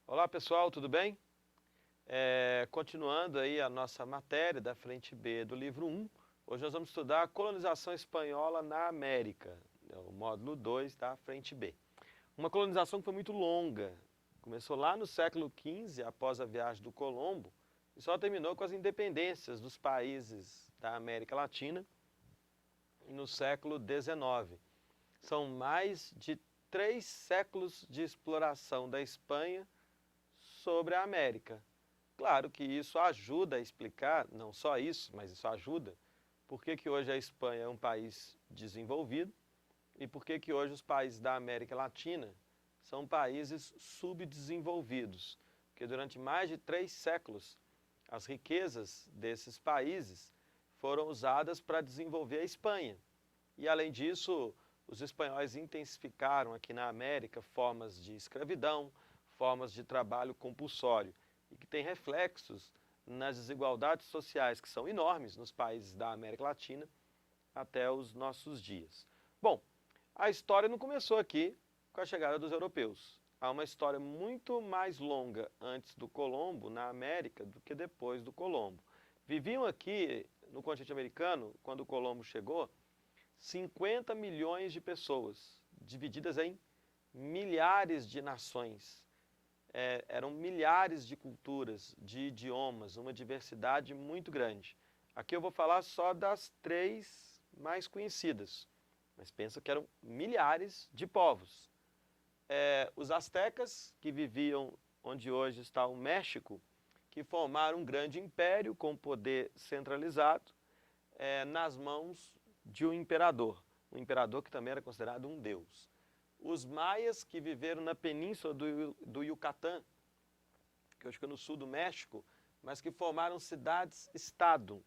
Olá pessoal, tudo bem? Continuando aí a nossa matéria da frente B do livro 1, hoje nós vamos estudar a colonização espanhola na América, o módulo 2 da frente B. Uma colonização que foi muito longa, começou lá no século XV, após a viagem do Colombo, e só terminou com as independências dos países da América Latina no século XIX. São mais de 3 séculos de exploração da Espanha sobre a América. Claro que isso ajuda a explicar, não só isso, mas isso ajuda, por que hoje a Espanha é um país desenvolvido e por que hoje os países da América Latina são países subdesenvolvidos. Porque durante mais de 3 séculos, as riquezas desses países foram usadas para desenvolver a Espanha. E além disso, os espanhóis intensificaram aqui na América formas de escravidão, formas de trabalho compulsório, e que tem reflexos nas desigualdades sociais que são enormes nos países da América Latina até os nossos dias. Bom, a história não começou aqui com a chegada dos europeus. Há uma história muito mais longa antes do Colombo na América do que depois do Colombo. Viviam aqui no continente americano, quando o Colombo chegou, 50 milhões de pessoas, divididas em milhares de nações. Eram milhares de culturas, de idiomas, uma diversidade muito grande. Aqui eu vou falar só das 3 mais conhecidas, mas pensa que eram milhares de povos. Os astecas, que viviam onde hoje está o México, que formaram um grande império com poder centralizado nas mãos de um imperador que também era considerado um deus. Os maias, que viveram na península do Yucatán, que hoje fica no sul do México, mas que formaram cidades-estado,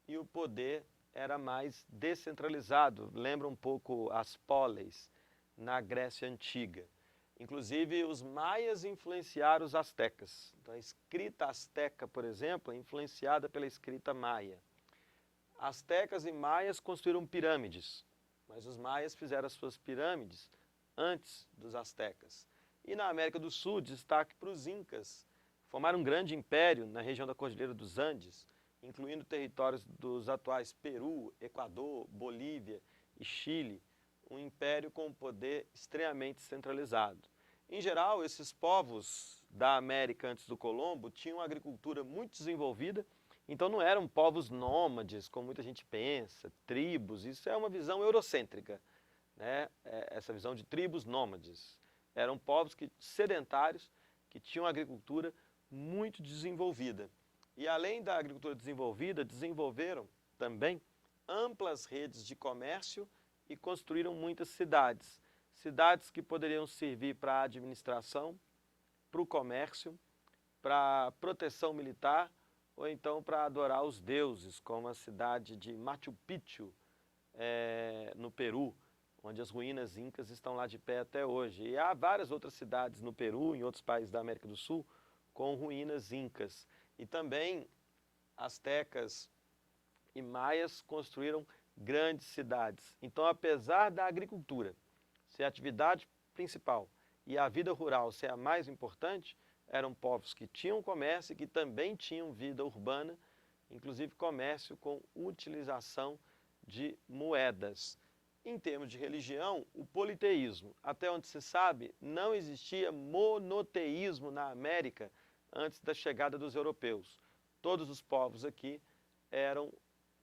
e o poder era mais descentralizado, lembra um pouco as poleis na Grécia Antiga. Inclusive, os maias influenciaram os astecas. Então, a escrita asteca, por exemplo, é influenciada pela escrita maia. Astecas e maias construíram pirâmides, mas os maias fizeram as suas pirâmides antes dos astecas. E na América do Sul, destaque para os incas. Formaram um grande império na região da Cordilheira dos Andes, incluindo territórios dos atuais Peru, Equador, Bolívia e Chile, um império com poder extremamente centralizado. Em geral, esses povos da América antes do Colombo tinham uma agricultura muito desenvolvida, então não eram povos nômades, como muita gente pensa, tribos, isso é uma visão eurocêntrica, né? Essa visão de tribos nômades. Eram povos sedentários que tinham agricultura muito desenvolvida. E além da agricultura desenvolvida, desenvolveram também amplas redes de comércio e construíram muitas cidades. Cidades que poderiam servir para a administração, para o comércio, para a proteção militar ou então para adorar os deuses, como a cidade de Machu Picchu, no Peru, onde as ruínas incas estão lá de pé até hoje. E há várias outras cidades no Peru, em outros países da América do Sul, com ruínas incas. E também astecas e maias construíram grandes cidades. Então, apesar da agricultura ser a atividade principal e a vida rural ser a mais importante, eram povos que tinham comércio e que também tinham vida urbana, inclusive comércio com utilização de moedas. Em termos de religião, o politeísmo, até onde se sabe, não existia monoteísmo na América antes da chegada dos europeus. Todos os povos aqui eram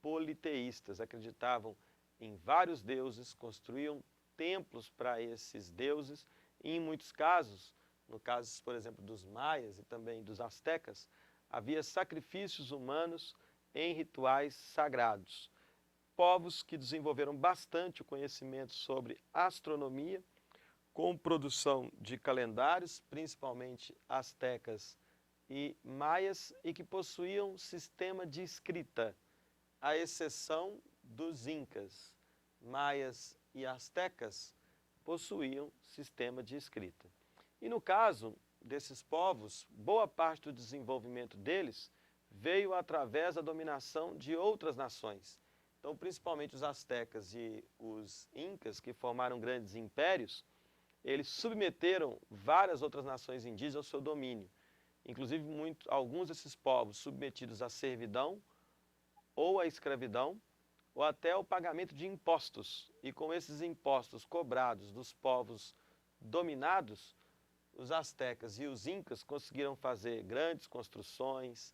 politeístas, acreditavam em vários deuses, construíam templos para esses deuses e, em muitos casos, no caso, por exemplo, dos maias e também dos astecas, havia sacrifícios humanos em rituais sagrados. Povos que desenvolveram bastante o conhecimento sobre astronomia, com produção de calendários, principalmente astecas e maias, e que possuíam sistema de escrita, à exceção dos incas. Maias e astecas possuíam sistema de escrita. E no caso desses povos, boa parte do desenvolvimento deles veio através da dominação de outras nações. Então, principalmente os astecas e os incas, que formaram grandes impérios, eles submeteram várias outras nações indígenas ao seu domínio. Inclusive, alguns desses povos submetidos à servidão ou à escravidão, ou até ao pagamento de impostos. E com esses impostos cobrados dos povos dominados, os astecas e os incas conseguiram fazer grandes construções,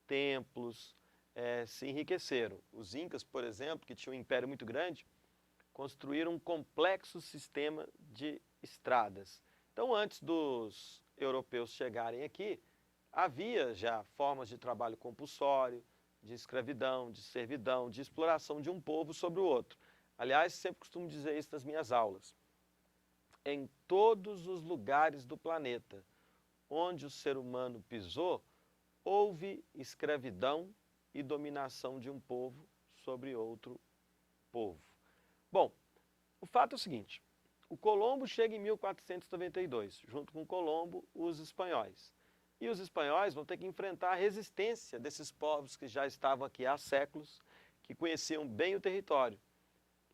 templos, se enriqueceram. Os incas, por exemplo, que tinham um império muito grande, construíram um complexo sistema de estradas. Então, antes dos europeus chegarem aqui, havia já formas de trabalho compulsório, de escravidão, de servidão, de exploração de um povo sobre o outro. Aliás, sempre costumo dizer isso nas minhas aulas. Em todos os lugares do planeta onde o ser humano pisou, houve escravidão e dominação de um povo sobre outro povo. Bom, o fato é o seguinte, o Colombo chega em 1492, junto com Colombo, os espanhóis. E os espanhóis vão ter que enfrentar a resistência desses povos que já estavam aqui há séculos, que conheciam bem o território.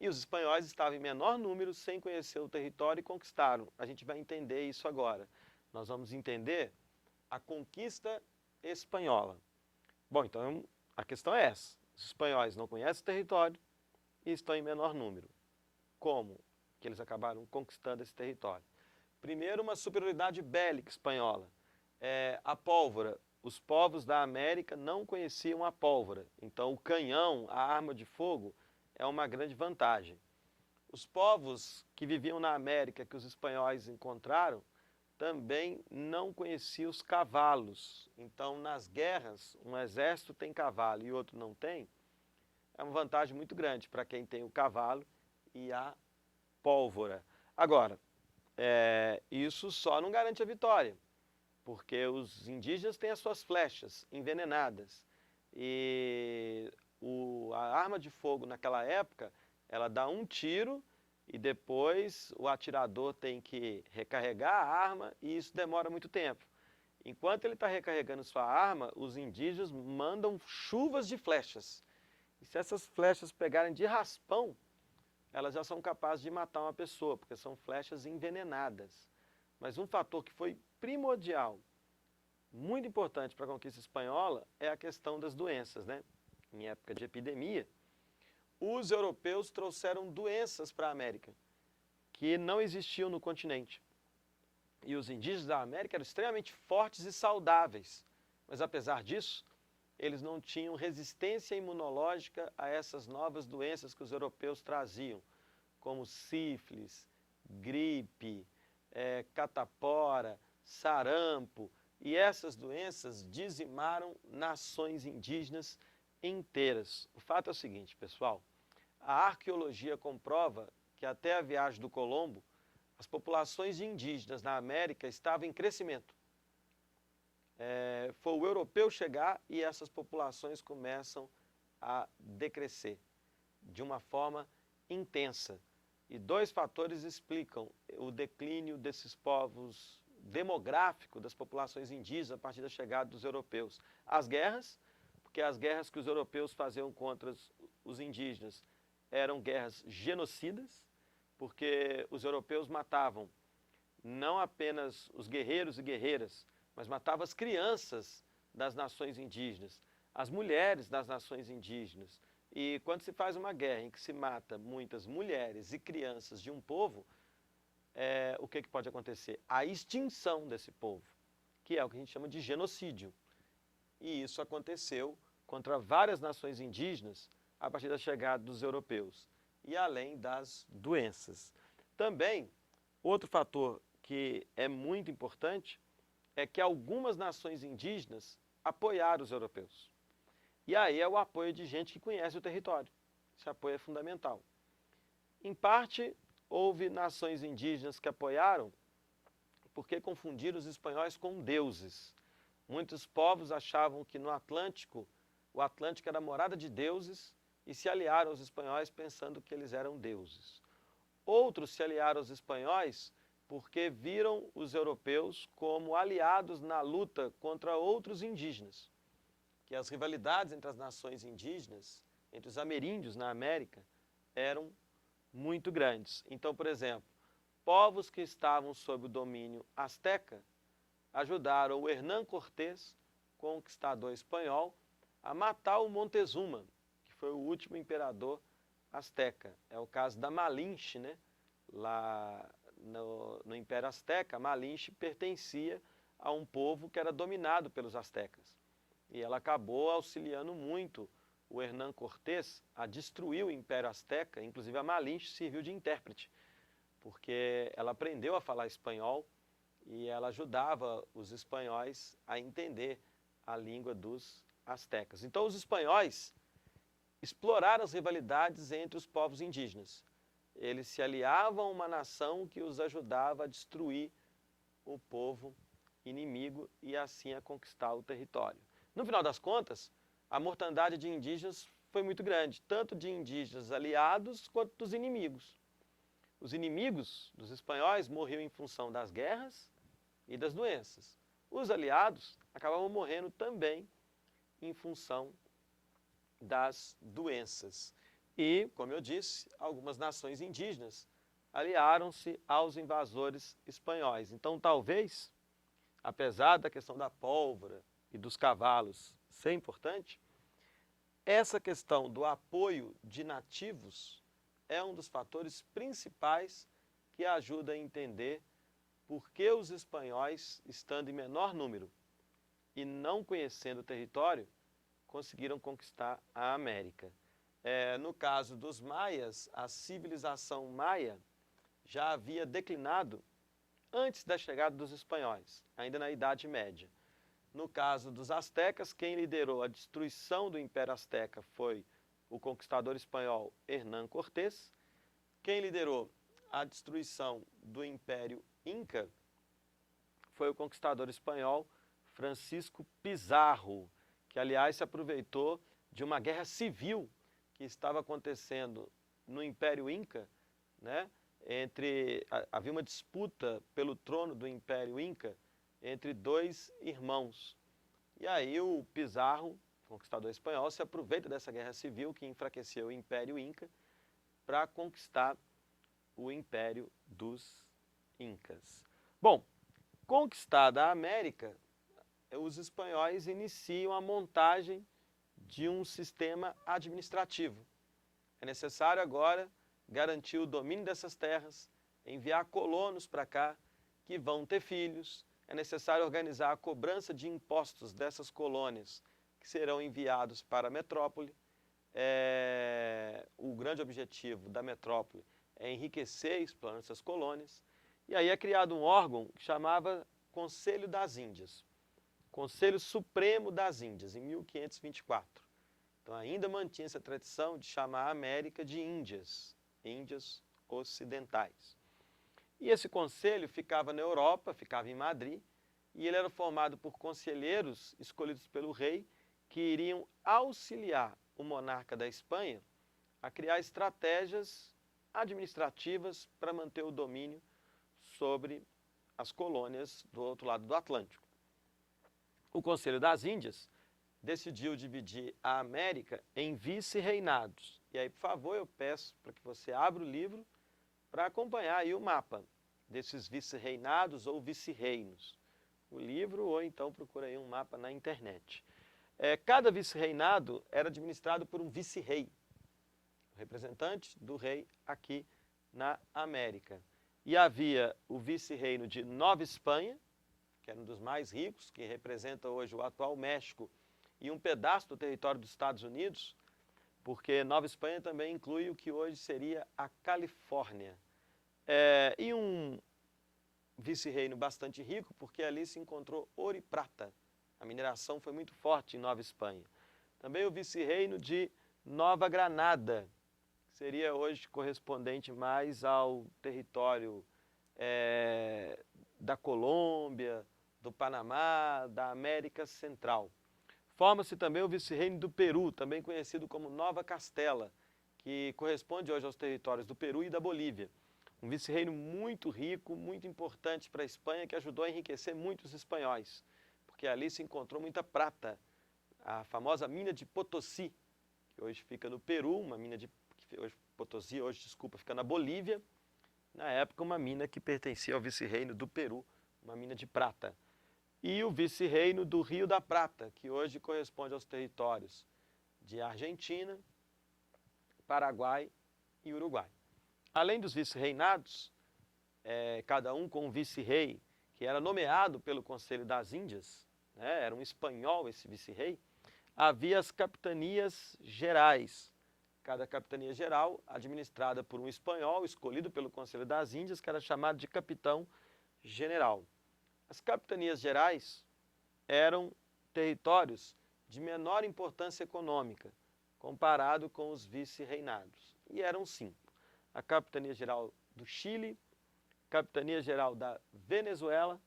E os espanhóis estavam em menor número, sem conhecer o território, e conquistaram. A gente vai entender isso agora. Nós vamos entender a conquista espanhola. Bom, então a questão é essa. Os espanhóis não conhecem o território e estão em menor número. Como que eles acabaram conquistando esse território? Primeiro, uma superioridade bélica espanhola. A pólvora. Os povos da América não conheciam a pólvora. Então, o canhão, a arma de fogo, é uma grande vantagem. Os povos que viviam na América, que os espanhóis encontraram, também não conheciam os cavalos. Então, nas guerras, um exército tem cavalo e outro não tem, é uma vantagem muito grande para quem tem o cavalo e a pólvora. Agora, isso só não garante a vitória, porque os indígenas têm as suas flechas envenenadas e a arma de fogo naquela época, ela dá um tiro e depois o atirador tem que recarregar a arma e isso demora muito tempo. Enquanto ele está recarregando sua arma, os indígenas mandam chuvas de flechas. E se essas flechas pegarem de raspão, elas já são capazes de matar uma pessoa, porque são flechas envenenadas. Mas um fator que foi primordial, muito importante para a conquista espanhola, é a questão das doenças, né? Em época de epidemia, os europeus trouxeram doenças para a América, que não existiam no continente. E os indígenas da América eram extremamente fortes e saudáveis, mas apesar disso, eles não tinham resistência imunológica a essas novas doenças que os europeus traziam, como sífilis, gripe, catapora, sarampo, e essas doenças dizimaram nações indígenas inteiras. O fato é o seguinte, pessoal, a arqueologia comprova que até a viagem do Colombo, as populações de indígenas na América estavam em crescimento. Foi o europeu chegar e essas populações começam a decrescer de uma forma intensa. E dois fatores explicam o declínio desses povos demográfico das populações indígenas a partir da chegada dos europeus. As guerras, porque as guerras que os europeus faziam contra os indígenas eram guerras genocidas, porque os europeus matavam não apenas os guerreiros e guerreiras, mas matavam as crianças das nações indígenas, as mulheres das nações indígenas. E quando se faz uma guerra em que se mata muitas mulheres e crianças de um povo, o que pode acontecer? A extinção desse povo, que é o que a gente chama de genocídio. E isso aconteceu contra várias nações indígenas a partir da chegada dos europeus, e além das doenças. Também, outro fator que é muito importante é que algumas nações indígenas apoiaram os europeus. E aí é o apoio de gente que conhece o território. Esse apoio é fundamental. Em parte, houve nações indígenas que apoiaram porque confundiram os espanhóis com deuses. Muitos povos achavam que no Atlântico, o Atlântico era a morada de deuses e se aliaram aos espanhóis pensando que eles eram deuses. Outros se aliaram aos espanhóis porque viram os europeus como aliados na luta contra outros indígenas. Que as rivalidades entre as nações indígenas, entre os ameríndios na América, eram muito grandes. Então, por exemplo, povos que estavam sob o domínio asteca ajudaram o Hernán Cortés, conquistador espanhol, a matar o Montezuma, que foi o último imperador asteca. É o caso da Malinche, né? Lá no Império Azteca, Malinche pertencia a um povo que era dominado pelos astecas. E ela acabou auxiliando muito o Hernán Cortés a destruir o Império Azteca, inclusive a Malinche serviu de intérprete, porque ela aprendeu a falar espanhol e ela ajudava os espanhóis a entender a língua dos astecas. Então os espanhóis exploraram as rivalidades entre os povos indígenas. Eles se aliavam a uma nação que os ajudava a destruir o povo inimigo e assim a conquistar o território. No final das contas, a mortandade de indígenas foi muito grande, tanto de indígenas aliados quanto dos inimigos. Os inimigos dos espanhóis morriam em função das guerras e das doenças. Os aliados acabavam morrendo também em função das doenças. E, como eu disse, algumas nações indígenas aliaram-se aos invasores espanhóis. Então, talvez, apesar da questão da pólvora e dos cavalos ser importante, essa questão do apoio de nativos é um dos fatores principais que ajuda a entender por que os espanhóis, estando em menor número e não conhecendo o território, conseguiram conquistar a América. No caso dos maias, a civilização maia já havia declinado antes da chegada dos espanhóis, ainda na Idade Média. No caso dos astecas, quem liderou a destruição do Império Azteca foi o conquistador espanhol Hernán Cortés. Quem liderou a destruição do Império Inca foi o conquistador espanhol Francisco Pizarro, que aliás se aproveitou de uma guerra civil que estava acontecendo no Império Inca, né? Havia uma disputa pelo trono do Império Inca entre dois irmãos. E aí o Pizarro, conquistador espanhol, se aproveita dessa guerra civil que enfraqueceu o Império Inca para conquistar o Império dos Incas. Bom, conquistada a América, os espanhóis iniciam a montagem de um sistema administrativo. É necessário agora garantir o domínio dessas terras, enviar colonos para cá que vão ter filhos. É necessário organizar a cobrança de impostos dessas colônias que serão enviados para a metrópole. O grande objetivo da metrópole é enriquecer explorando essas colônias. E aí é criado um órgão que chamava Conselho das Índias, Conselho Supremo das Índias, em 1524. Então ainda mantinha essa tradição de chamar a América de Índias, Índias Ocidentais. E esse conselho ficava na Europa, ficava em Madrid, e ele era formado por conselheiros escolhidos pelo rei que iriam auxiliar o monarca da Espanha a criar estratégias administrativas para manter o domínio sobre as colônias do outro lado do Atlântico. O Conselho das Índias decidiu dividir a América em vice-reinados. E aí, por favor, eu peço para que você abra o livro para acompanhar aí o mapa desses vice-reinados ou vice-reinos. O livro ou então procura aí um mapa na internet. Cada vice-reinado era administrado por um vice-rei, o representante do rei aqui na América. E havia o vice-reino de Nova Espanha, que era um dos mais ricos, que representa hoje o atual México e um pedaço do território dos Estados Unidos, porque Nova Espanha também inclui o que hoje seria a Califórnia. E um vice-reino bastante rico, porque ali se encontrou ouro e prata. A mineração foi muito forte em Nova Espanha. Também o vice-reino de Nova Granada, que seria hoje correspondente mais ao território da Colômbia, do Panamá, da América Central. Forma-se também o vice-reino do Peru, também conhecido como Nova Castela, que corresponde hoje aos territórios do Peru e da Bolívia. Um vice-reino muito rico, muito importante para a Espanha, que ajudou a enriquecer muitos espanhóis, porque ali se encontrou muita prata. A famosa mina de Potosí, que hoje fica no Peru, uma mina de Potosí, hoje, desculpa, fica na Bolívia, na época uma mina que pertencia ao vice-reino do Peru, uma mina de prata. E o vice-reino do Rio da Prata, que hoje corresponde aos territórios de Argentina, Paraguai e Uruguai. Além dos vice-reinados, cada um com um vice-rei, que era nomeado pelo Conselho das Índias, né, era um espanhol esse vice-rei, havia as capitanias gerais. Cada capitania geral administrada por um espanhol escolhido pelo Conselho das Índias, que era chamado de capitão-general. As capitanias gerais eram territórios de menor importância econômica, comparado com os vice-reinados. E eram 5. A capitania geral do Chile, capitania geral da Venezuela,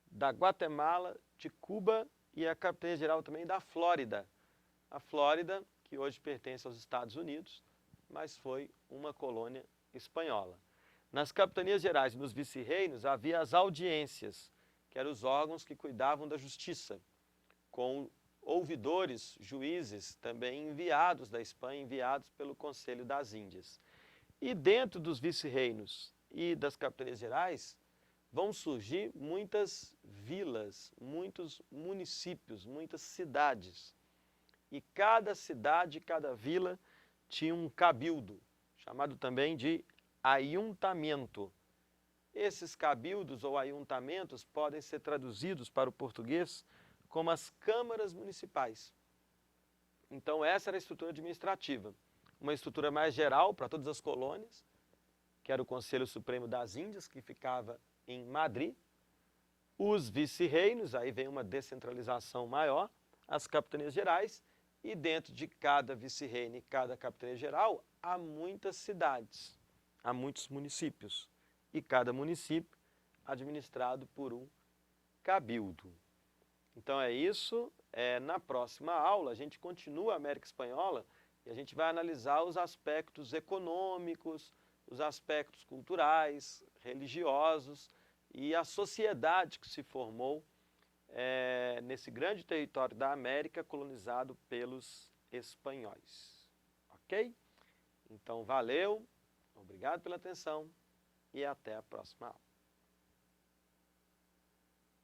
da Guatemala, de Cuba e a capitania geral também da Flórida. A Flórida, que hoje pertence aos Estados Unidos, mas foi uma colônia espanhola. Nas capitanias gerais e nos vice-reinos havia as audiências, que eram os órgãos que cuidavam da justiça, com ouvidores, juízes, também enviados da Espanha, enviados pelo Conselho das Índias. E dentro dos vice-reinos e das capitanias gerais, vão surgir muitas vilas, muitos municípios, muitas cidades. E cada cidade, cada vila tinha um cabildo, chamado também de ayuntamento. Esses cabildos ou ayuntamentos podem ser traduzidos para o português como as câmaras municipais. Então essa era a estrutura administrativa. Uma estrutura mais geral para todas as colônias, que era o Conselho Supremo das Índias, que ficava em Madrid. Os vice-reinos, aí vem uma descentralização maior, as capitanias gerais, e dentro de cada vice-reino e cada capitania geral, há muitas cidades, há muitos municípios, e cada município administrado por um cabildo. Então é isso, na próxima aula a gente continua a América Espanhola e a gente vai analisar os aspectos econômicos, os aspectos culturais, religiosos e a sociedade que se formou nesse grande território da América colonizado pelos espanhóis. Ok? Então valeu, obrigado pela atenção e até a próxima aula.